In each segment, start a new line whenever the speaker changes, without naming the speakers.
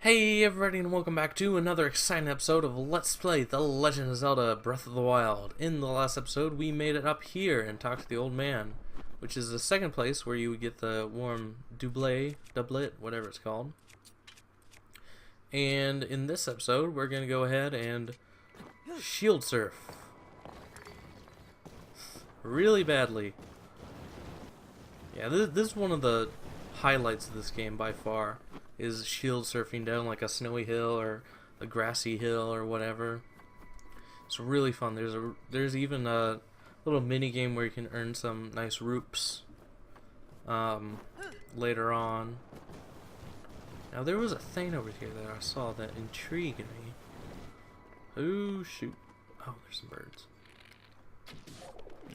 Hey everybody, and welcome back to another exciting episode of Let's Play The Legend of Zelda Breath of the Wild. In the last episode, we made it up here and talked to the old man, which is the second place where you would get the warm doublet, whatever it's called. And in this episode, we're going to go ahead and shield surf. Really badly. Yeah, this is one of the highlights of this game by far. Is shield surfing down like a snowy hill or a grassy hill or whatever. It's really fun. There's even a little mini game where you can earn some nice roops later on. Now there was a thing over here that I saw that intrigued me. Oh shoot! Oh, there's some birds.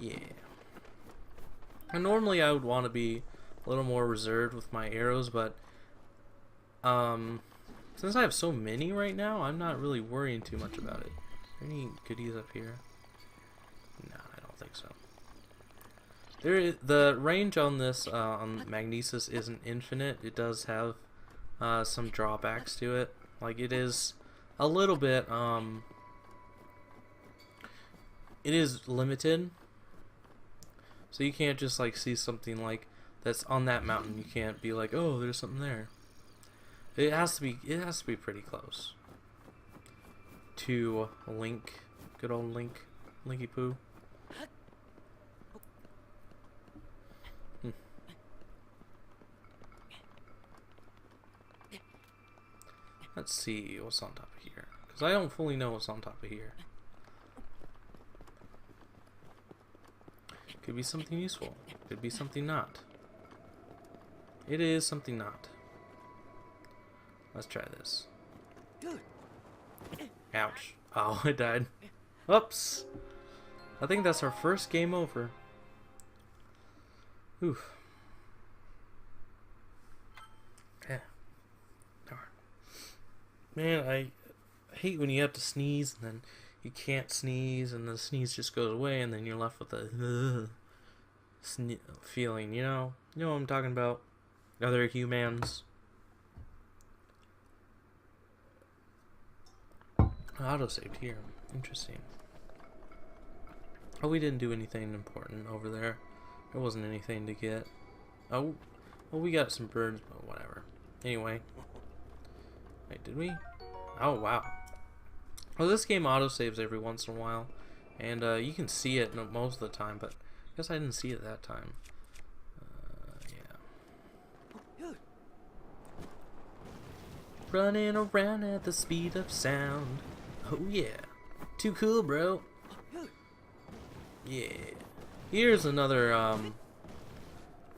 Yeah. And normally I would want to be a little more reserved with my arrows, but since I have so many right now, I'm not really worrying too much about it. Are there any goodies up here? No, I don't think so. The range on this, on Magnesis isn't infinite. It does have, some drawbacks to it. Like, it is a little bit, it is limited. So you can't just, like, see something, like, that's on that mountain. You can't be like, oh, there's something there. It has to be pretty close to Link, good old Link, Linky Poo. Let's see what's on top of here, because I don't fully know what's on top of here. Could be something useful. Could be something not. It is something not. Let's try this. Ouch. Oh, I died. Oops. I think that's our first game over. Oof. Yeah. Darn. Man, I hate when you have to sneeze and then you can't sneeze and the sneeze just goes away and then you're left with a feeling, you know? You know what I'm talking about? Other humans. Auto-saved here. Interesting. Oh, we didn't do anything important over there. There wasn't anything to get. Oh, well, we got some birds, but whatever. Anyway. Wait, did we? Oh, wow. Well, this game auto-saves every once in a while. And you can see it most of the time, but I guess I didn't see it that time. Yeah. Running around at the speed of sound. Oh yeah, too cool, bro. Yeah. Here's another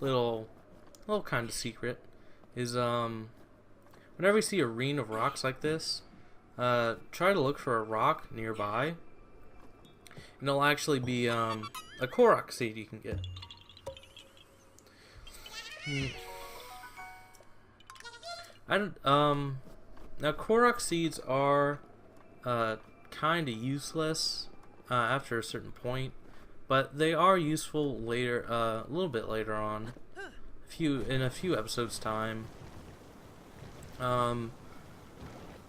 little kind of secret. Is whenever you see a ring of rocks like this, try to look for a rock nearby, and it'll actually be a Korok seed you can get. Now Korok seeds are kind of useless after a certain point, but they are useful later, a little bit later on, in a few episodes time.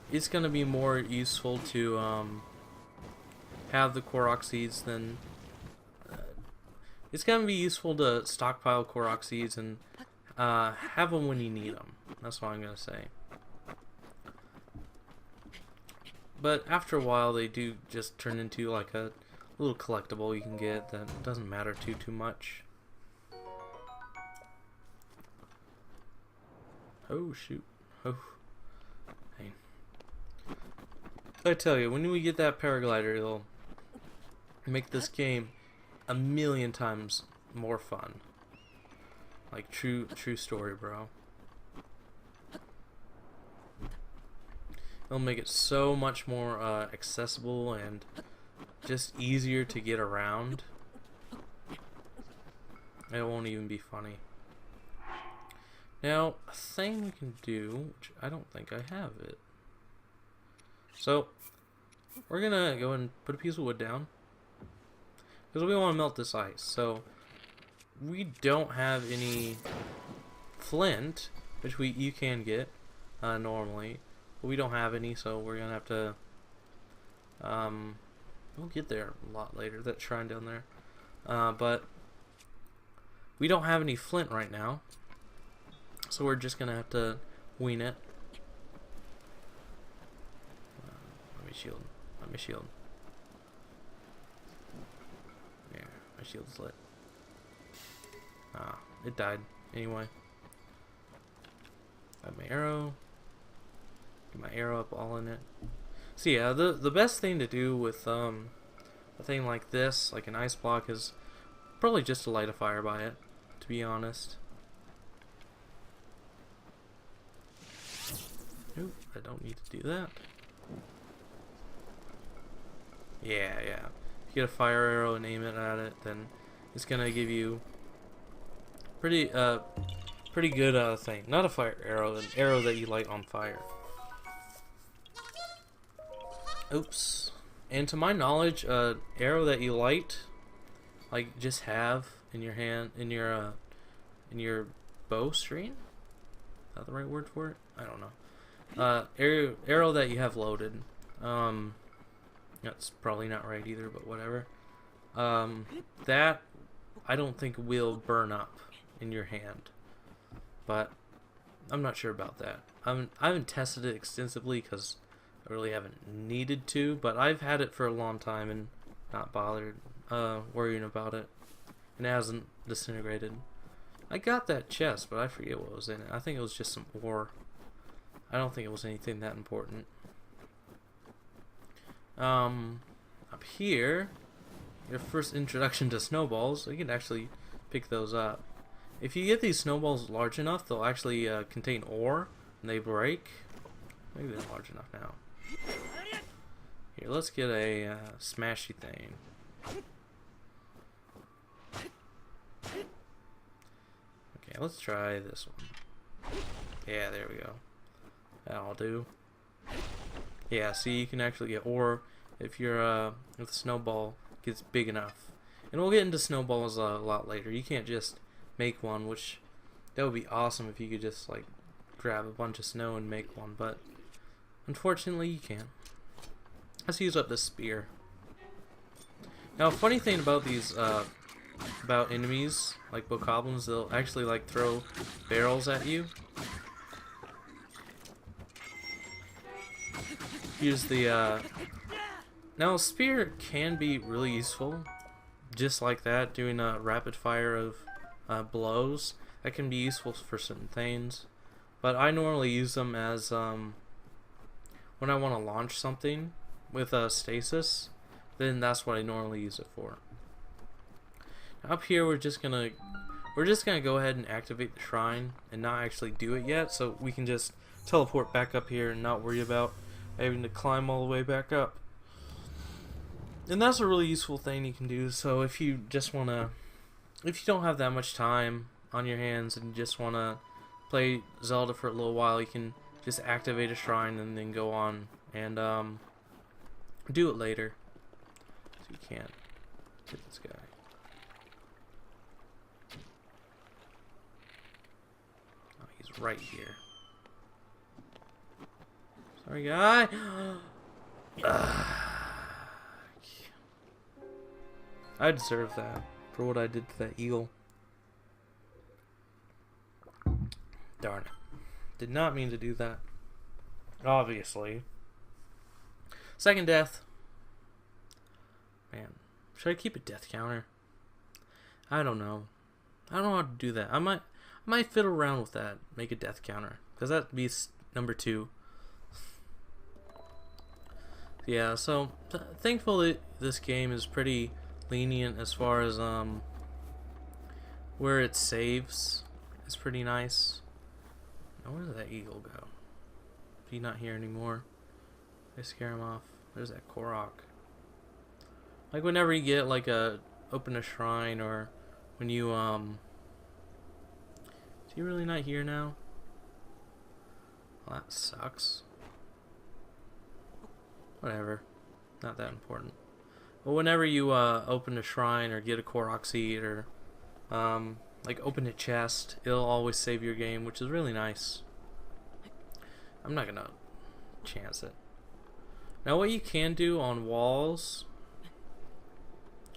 It's gonna be more useful to have the Korok seeds than it's gonna be useful to stockpile Korok seeds and have them when you need them. That's what I'm gonna say. But after a while, they do just turn into like a little collectible you can get that doesn't matter too much. Oh shoot! Oh, hey! I tell you, when we get that paraglider, it'll make this game a million times more fun. Like true story, bro. It'll make it so much more accessible and just easier to get around. It won't even be funny. Now, a thing we can do, which I don't think I have it. So, we're gonna go and put a piece of wood down, because we want to melt this ice. So, we don't have any flint, which you can get normally. but we don't have any, so we're gonna have to we'll get there a lot later, that shrine down there. But we don't have any flint right now, so we're just gonna have to wing it. Let me shield. Let me shield. Yeah, my shield's lit. It died anyway. Got my arrow. Get my arrow up all in it. So yeah, the best thing to do with a thing like this, like an ice block, is probably just to light a fire by it, to be honest. Oop, I don't need to do that. Yeah. If you get a fire arrow and aim it at it, then it's gonna give you pretty good thing. Not a fire arrow, an arrow that you light on fire. Oops. And to my knowledge, arrow that you light, like just have in your hand, in your bow string. Is that the right word for it? I don't know. Arrow that you have loaded. That's probably not right either, but whatever. That I don't think will burn up in your hand, but I'm not sure about that. I haven't tested it extensively because I really haven't needed to, but I've had it for a long time and not bothered worrying about it, and it hasn't disintegrated. I got that chest, but I forget what was in it. I think it was just some ore. I don't think it was anything that important. Up here, your first introduction to snowballs, you can actually pick those up. If you get these snowballs large enough, they'll actually contain ore, and they break. Maybe they're large enough now. Here, let's get a smashy thing. Okay, let's try this one. Yeah, there we go. That'll do. Yeah, see, you can actually get ore if your if the snowball gets big enough. And we'll get into snowballs a lot later. You can't just make one, which that would be awesome if you could just like grab a bunch of snow and make one, but unfortunately you can't. Let's use up this spear. Now, funny thing about these about enemies like Bokoblins, they'll actually like throw barrels at you. Use the now a spear can be really useful, just like that, doing a rapid fire of blows. That can be useful for certain things, but I normally use them as when I want to launch something with stasis. Then that's what I normally use it for. Up here, we're just gonna go ahead and activate the shrine and not actually do it yet, so we can just teleport back up here and not worry about having to climb all the way back up. And that's a really useful thing you can do. So if you just wanna, if you don't have that much time on your hands and you just wanna play Zelda for a little while, you can just activate a shrine and then go on and do it later. So you can't hit this guy. Oh, he's right here. Sorry, guy. I deserve that for what I did to that eagle. Darn it. Did not mean to do that. Obviously. Second death. Man, should I keep a death counter? I don't know. I don't know how to do that. I might fiddle around with that. Make a death counter, because that'd be number 2. Yeah, so thankful that this game is pretty lenient as far as where it saves. It's pretty nice. Now, where did that eagle go? Is he not here anymore? Did I scare him off? There's that Korok. Like whenever you get like open a shrine, or when you is he really not here now? Well, that sucks. Whatever, not that important. But whenever you open a shrine or get a Korok seed, or like open a chest, it'll always save your game, which is really nice. I'm not gonna chance it. Now what you can do on walls,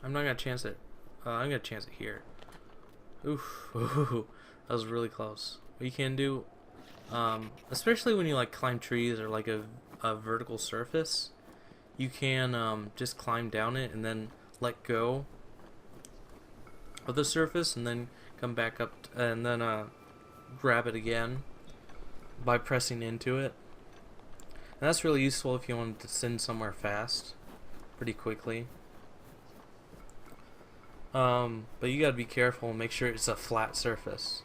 I'm not gonna chance it. I'm gonna chance it here. Oof, ooh, that was really close. What you can do, especially when you like climb trees or like a vertical surface, you can just climb down it and then let go of the surface and then come back up and then grab it again by pressing into it. And that's really useful if you want to descend somewhere fast, pretty quickly. But you gotta be careful and make sure it's a flat surface.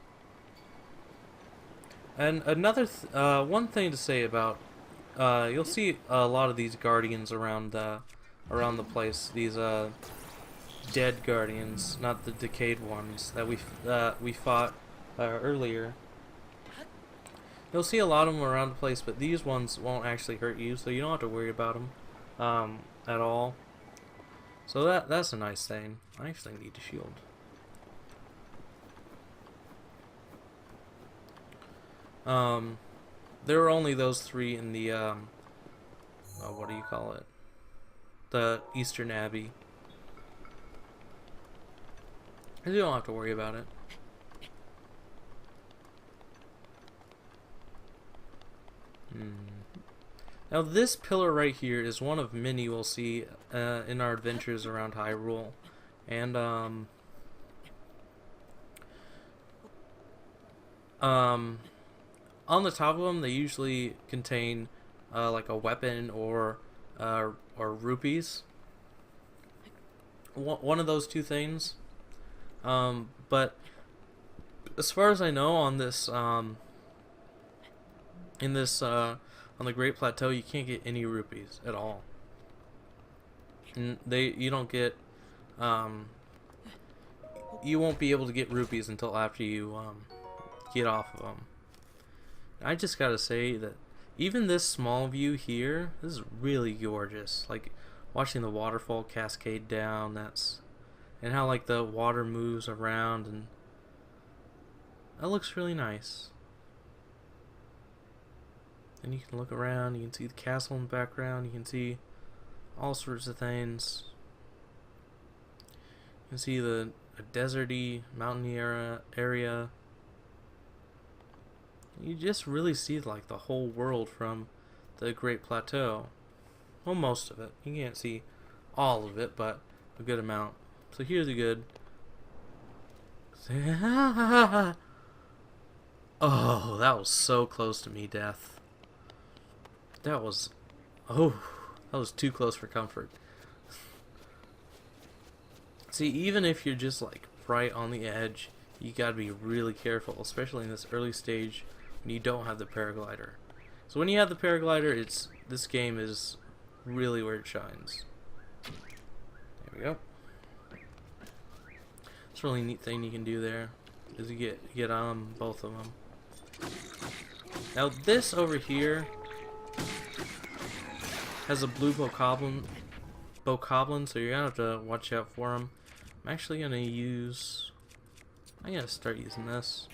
And another one thing to say about you'll see a lot of these guardians around the place. These dead guardians, not the decayed ones that we fought earlier. You'll see a lot of them around the place, but these ones won't actually hurt you, so you don't have to worry about them at all. So that's a nice thing. I actually need a shield. There were only those three in the what do you call it? The Eastern Abbey. You don't have to worry about it. Now this pillar right here is one of many we'll see in our adventures around Hyrule, and on the top of them they usually contain like a weapon or rupees. One of those two things. But as far as I know, on this on the Great Plateau, you can't get any rupees at all. And you don't get you won't be able to get rupees until after you get off of them. I just gotta say that even this small view here, this is really gorgeous. Like watching the waterfall cascade down, and how like the water moves around, and that looks really nice. And you can look around, you can see the castle in the background, you can see all sorts of things. You can see a deserty, mountainy area. You just really see like the whole world from the Great Plateau. Well, most of it. You can't see all of it, but a good amount. So here's the good. Oh, that was so close to me, death. That was too close for comfort. See, even if you're just like right on the edge, you gotta be really careful, especially in this early stage when you don't have the paraglider. So when you have the paraglider, this game is really where it shines. There we go. It's a really neat thing you can do there, is you get both of them. Now this over here has a blue Bokoblin, so you're gonna have to watch out for him. I'm actually gonna start using this.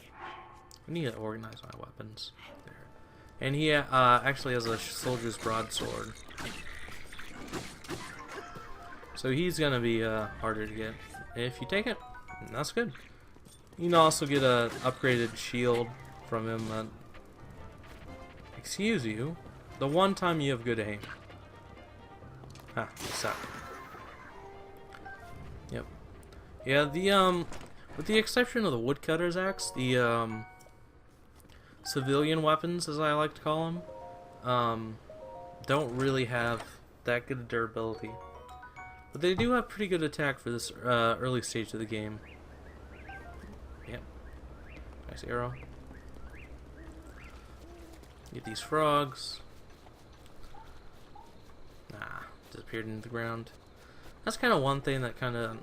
I need to organize my weapons. There. And he actually has a soldier's broadsword, so he's gonna be harder to get. If you take it, that's good. You can also get a upgraded shield from him. Excuse you. The one time you have good aim. Ah, suck. Yep. Yeah, with the exception of the woodcutter's axe, the civilian weapons, as I like to call them, don't really have that good durability. But they do have pretty good attack for this early stage of the game. Yep. Nice arrow. Get these frogs. Nah, disappeared into the ground. That's kind of one thing that kind of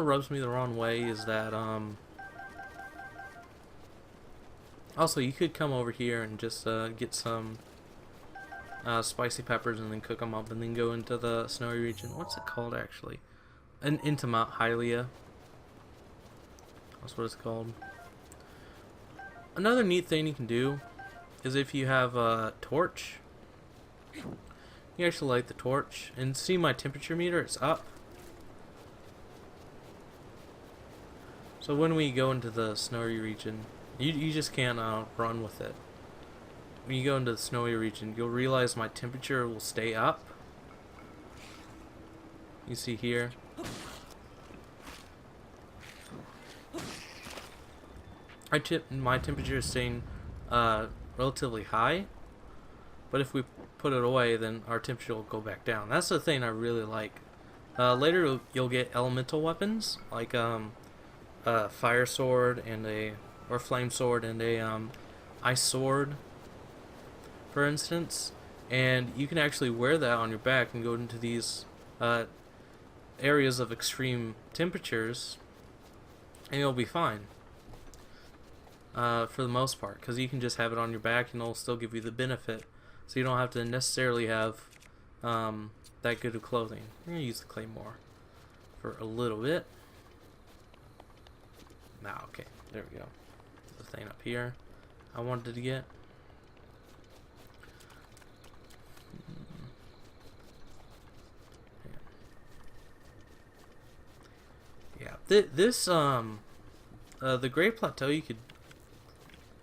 rubs me the wrong way, is that also you could come over here and just get some spicy peppers and then cook them up and then go into the snowy region. What's it called actually? And into Mount Hylia. That's what it's called. Another neat thing you can do is if you have a torch. You actually light the torch and see my temperature meter, it's up. So when we go into the snowy region, you just can't run with it. When you go into the snowy region, you'll realize my temperature will stay up. You see here. My temperature is staying relatively high, but if we put it away, then our temperature will go back down. That's the thing I really like. Later you'll get elemental weapons like fire sword and or flame sword and a ice sword, for instance, and you can actually wear that on your back and go into these areas of extreme temperatures, and you'll be fine. For the most part, because you can just have it on your back and it'll still give you the benefit, so you don't have to necessarily have that good of clothing. I'm going to use the claymore for a little bit. Now, okay, there we go. The thing up here I wanted to get. Yeah, this the Great Plateau, you could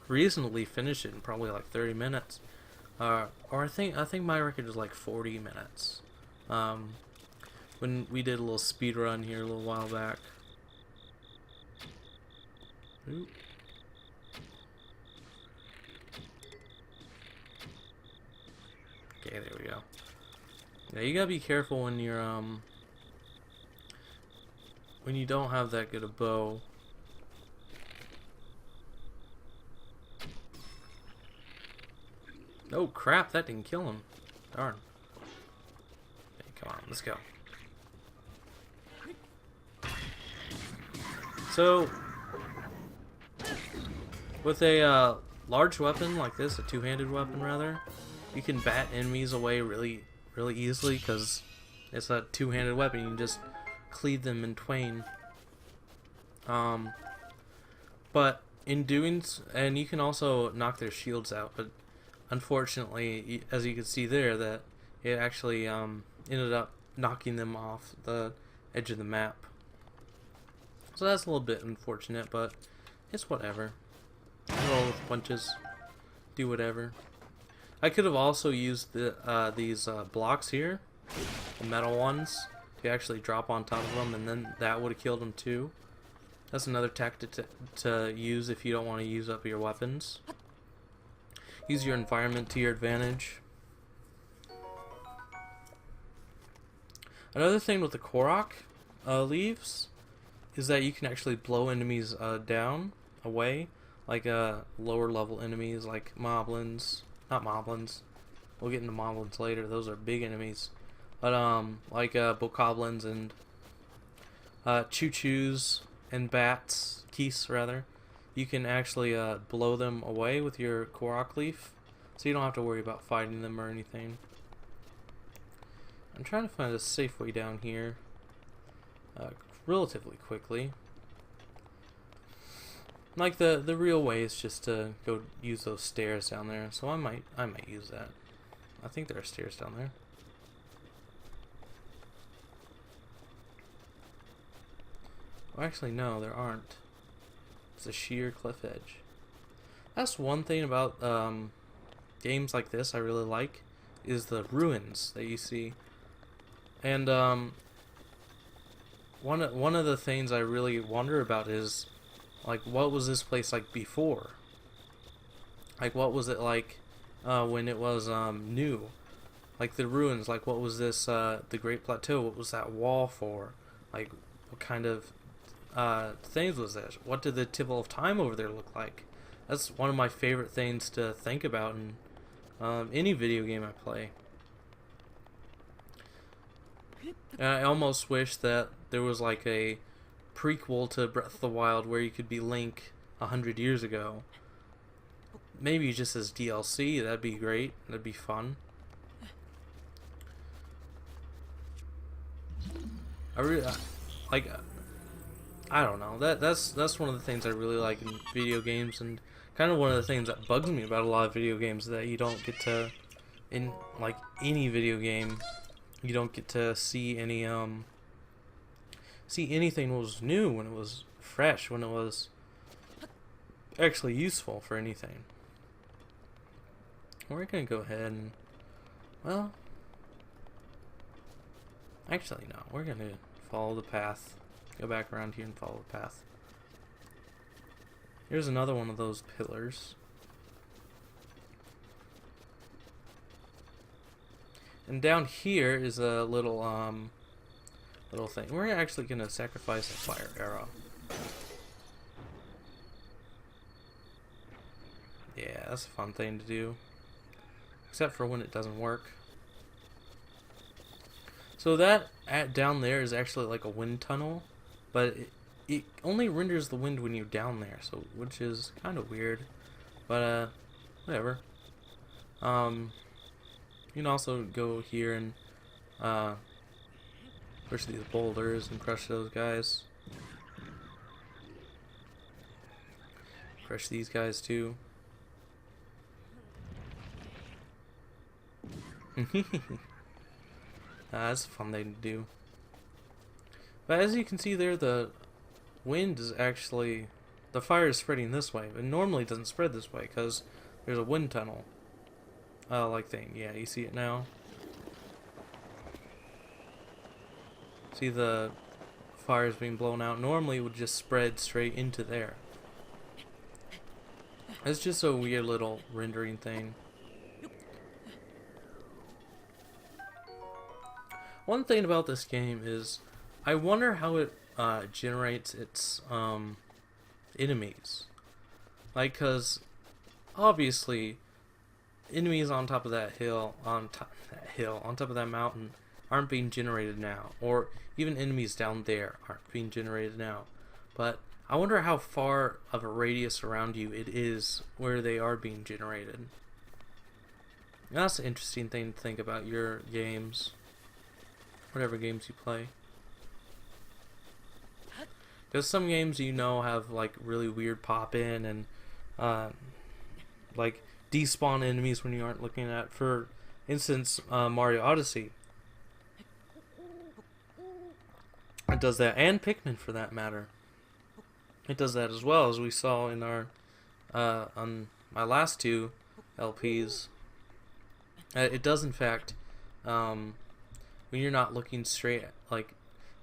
reasonably finish it in probably like 30 minutes, or I think my record is like 40 minutes. When we did a little speed run here a little while back. Ooh. Okay, there we go. Yeah, you gotta be careful when you're when you don't have that good a bow. Oh crap, that didn't kill him. Darn. Okay, come on, let's go. So, with a large weapon like this, a two-handed weapon rather, you can bat enemies away really easily because it's a two-handed weapon. You can just cleave them in twain. But in doing, and you can also knock their shields out, but unfortunately, as you can see there, that it actually ended up knocking them off the edge of the map. So that's a little bit unfortunate, but it's whatever. Roll with punches, do whatever. I could have also used these blocks here, the metal ones, to actually drop on top of them, and then that would have killed them too. That's another tactic to use if you don't want to use up your weapons. Use your environment to your advantage. Another thing with the Korok leaves is that you can actually blow enemies down, away, like lower level enemies like moblins. Not moblins. We'll get into moblins later. Those are big enemies. But like bokoblins and choo-choos and bats, geese rather. You can actually blow them away with your Korok leaf, so you don't have to worry about fighting them or anything. I'm trying to find a safe way down here relatively quickly. Like the real way is just to go use those stairs down there, so I might use that. I think there are stairs down there. Oh, actually no, there aren't. It's a sheer cliff edge. That's one thing about games like this I really like, is the ruins that you see. And one of the things I really wonder about is, like, what was this place like before? Like, what was it like when it was new? Like the ruins, like what was this, the Great Plateau, what was that wall for? Like, what kind of things was this? What did the Temple of Time over there look like? That's one of my favorite things to think about in any video game I play. And I almost wish that there was like a prequel to Breath of the Wild where you could be Link 100 years ago. Maybe just as DLC, that'd be great. That'd be fun. I really like. I don't know. That's one of the things I really like in video games and kind of one of the things that bugs me about a lot of video games, that you don't get to, in like any video game, you don't get to see any see anything was new, when it was fresh, when it was actually useful for anything. We're gonna go ahead and, well, actually no, we're gonna follow the path. Go back around here and follow the path. Here's another one of those pillars. And down here is a little little thing. We're actually gonna sacrifice a fire arrow. Yeah, that's a fun thing to do. Except for when it doesn't work. So that down there is actually like a wind tunnel, but it only renders the wind when you're down there, so which is kind of weird, but whatever. You can also go here and push these boulders and crush those guys. Crush these guys too. That's a fun thing to do. But as you can see there, the wind is actually, the fire is spreading this way, but normally it doesn't spread this way because there's a wind tunnel like thing. Yeah, you see it now. See the fires being blown out. Normally it would just spread straight into there. It's just a weird little rendering thing. One thing about this game is, I wonder how it generates its enemies. Like, cause obviously enemies on top of that hill, on top of that mountain, aren't being generated now, or even enemies down there aren't being generated now. But I wonder how far of a radius around you it is where they are being generated. And that's an interesting thing to think about your games, whatever games you play. Because some games, you know, have like really weird pop-in and like despawn enemies when you aren't looking at. For instance, Mario Odyssey, it does that, and Pikmin for that matter. It does that as well, as we saw in our on my last two LPs. It does, in fact, when you're not looking straight, like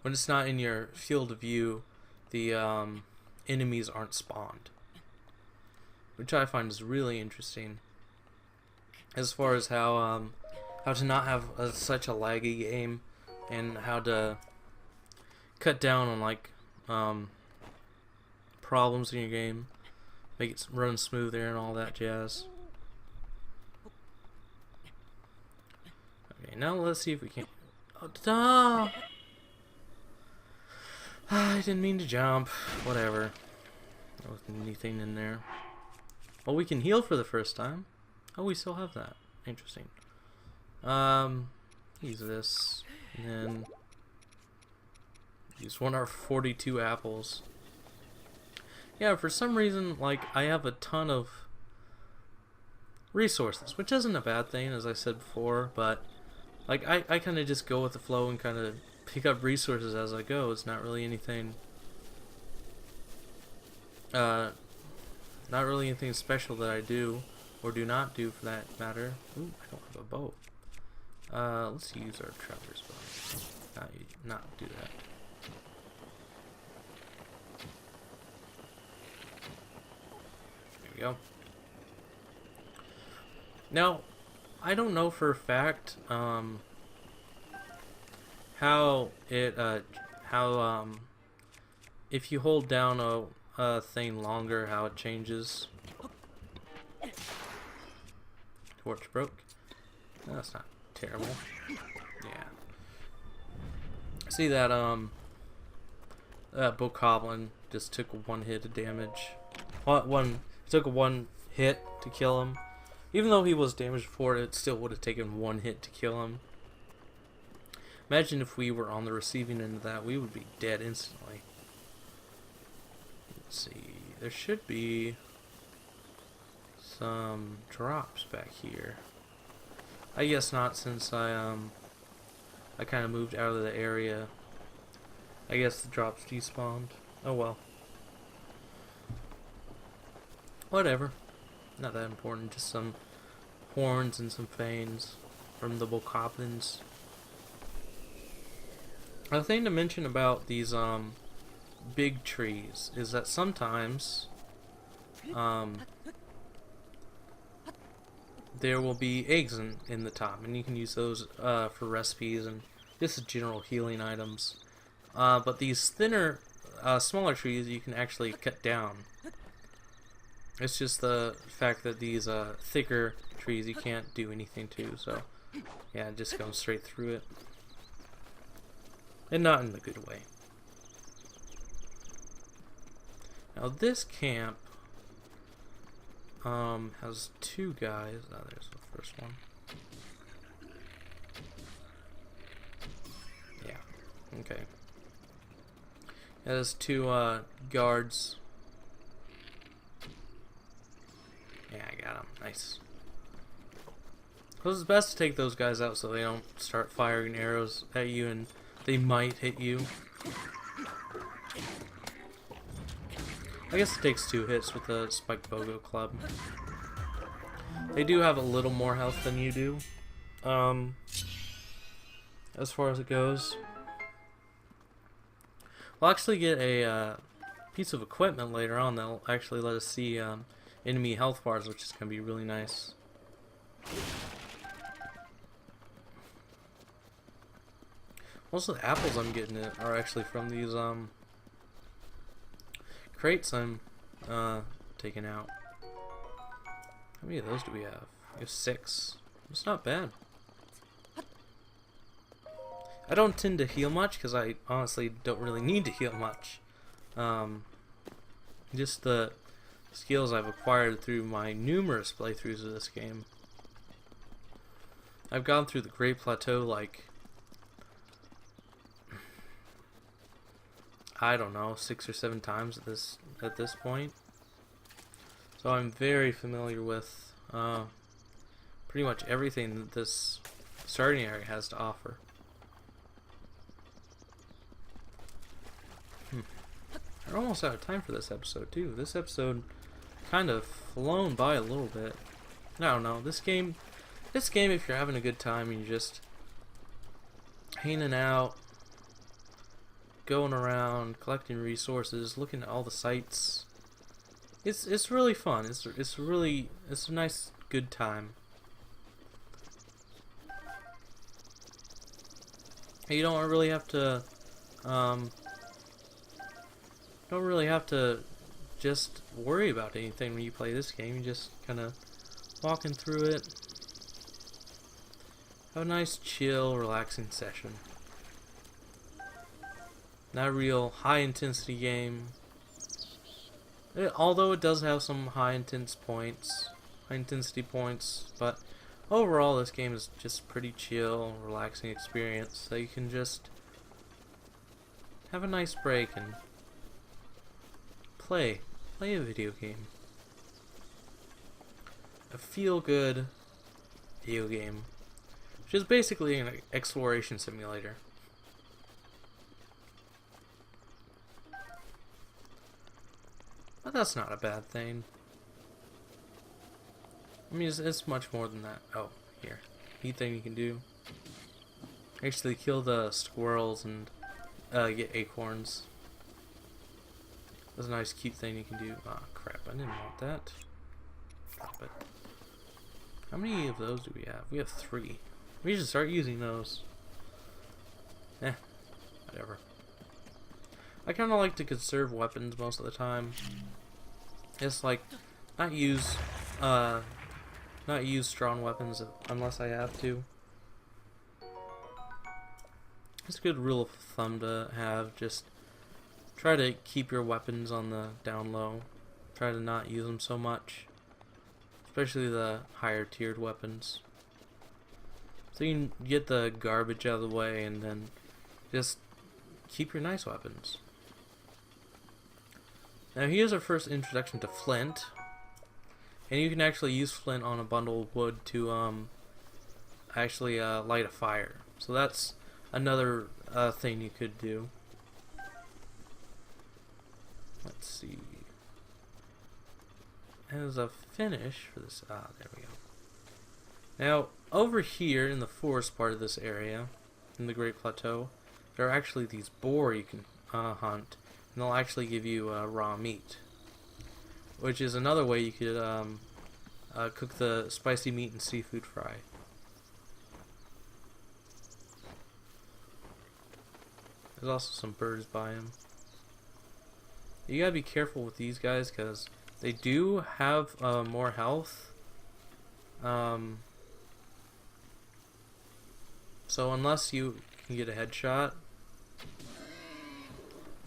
when it's not in your field of view, the enemies aren't spawned, which I find is really interesting. As far as how to not have such a laggy game, and how to cut down on like problems in your game, make it run smoother and all that jazz. Okay, now let's see if we can. Oh, ta-da! I didn't mean to jump. Whatever. There wasn't anything in there. Well, we can heal for the first time. Oh, we still have that. Interesting. Use this, and then use one of our 42 apples. Yeah, for some reason, like, I have a ton of resources, which isn't a bad thing, as I said before, but like, I kind of just go with the flow and kind of pick up resources as I go. It's not really anything not really anything special that I do or do not do, for that matter. Ooh, I don't have a bow. Let's use our traveler's bow. Not do that. There we go. Now, I don't know for a fact how it if you hold down a thing longer, how it changes. Torch broke. No, that's not terrible. Yeah. See that that Bokoblin just took one hit of damage. Took one hit to kill him. Even though he was damaged before, it still would have taken one hit to kill him. Imagine if we were on the receiving end of that, we would be dead instantly. Let's see, there should be some drops back here. I guess not, since I kind of moved out of the area. I guess the drops despawned. Oh well. Whatever. Not that important. Just some horns and some fangs from the Bokoblins. A thing to mention about these big trees is that sometimes there will be eggs in the top, and you can use those for recipes and just general healing items. But these thinner, smaller trees you can actually cut down. It's just the fact that these thicker trees you can't do anything to, so yeah, just go straight through it. And not in the good way. Now this camp has two guys. Oh, there's the first one. Yeah, okay. It has two guards. Yeah, I got him. Nice. So it's best to take those guys out so they don't start firing arrows at you and they might hit you. I guess it takes 2 hits with the Spiked Bogo Club. They do have a little more health than you do, as far as it goes. We'll actually get a piece of equipment later on that'll actually let us see enemy health bars, which is going to be really nice. Most of the apples I'm getting are actually from these crates I'm taking out. How many of those do we have? We have 6. It's not bad. I don't tend to heal much because I honestly don't really need to heal much. Just the skills I've acquired through my numerous playthroughs of this game. I've gone through the Great Plateau like, I don't know, 6 or 7 times at this point. So I'm very familiar with pretty much everything that this starting area has to offer. We're almost out of time for this episode too. This episode kind of flown by a little bit. I don't know. This game, if you're having a good time and you're just hanging out, going around, collecting resources, looking at all the sights, it's really fun. It's a nice, good time. You don't really have to just worry about anything when you play this game. You just kind of walking through it, have a nice, chill, relaxing session. Not a real high-intensity game. Although it does have some high-intensity points, but overall this game is just pretty chill, relaxing experience. So you can just have a nice break and play a video game. A feel-good video game, which is basically an exploration simulator. But that's not a bad thing. I mean, it's much more than that. Oh, here. Neat thing you can do. Actually kill the squirrels and get acorns. That's a nice, cute thing you can do. Ah, crap, I didn't want that. Drop it. How many of those do we have? We have 3. We should start using those. Whatever. I kind of like to conserve weapons most of the time. It's like, not use strong weapons unless I have to. It's a good rule of thumb to have. Just try to keep your weapons on the down low. Try to not use them so much. Especially the higher tiered weapons. So you can get the garbage out of the way and then just keep your nice weapons. Now here's our first introduction to flint. And you can actually use flint on a bundle of wood to actually light a fire. So that's another thing you could do. Let's see. As a finish for this, there we go. Now, over here in the forest part of this area, in the Great Plateau, there are actually these boar you can hunt, and they'll actually give you raw meat, which is another way you could cook the spicy meat and seafood fry. There's also some birds by him. You gotta be careful with these guys because they do have more health. So unless you can get a headshot,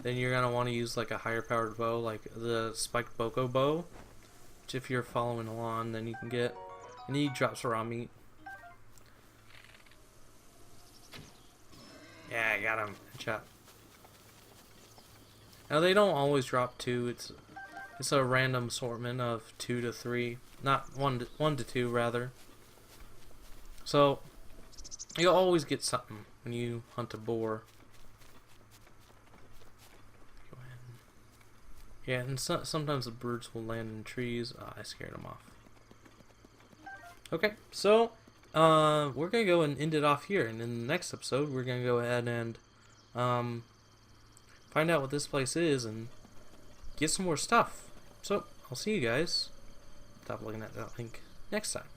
then you're gonna want to use like a higher powered bow, like the spiked Boko bow. Which if you're following along, then you can get. And he drops raw meat. Yeah, I got him. Headshot. Now they don't always drop 2. It's a random assortment of 2 to 3, not 1 to 2 rather. So you'll always get something when you hunt a boar. Go ahead. Yeah, and sometimes the birds will land in trees. I scared them off. Okay, so we're gonna go and end it off here, and in the next episode we're gonna go ahead and find out what this place is and get some more stuff. So I'll see you guys. Stop looking at that link next time.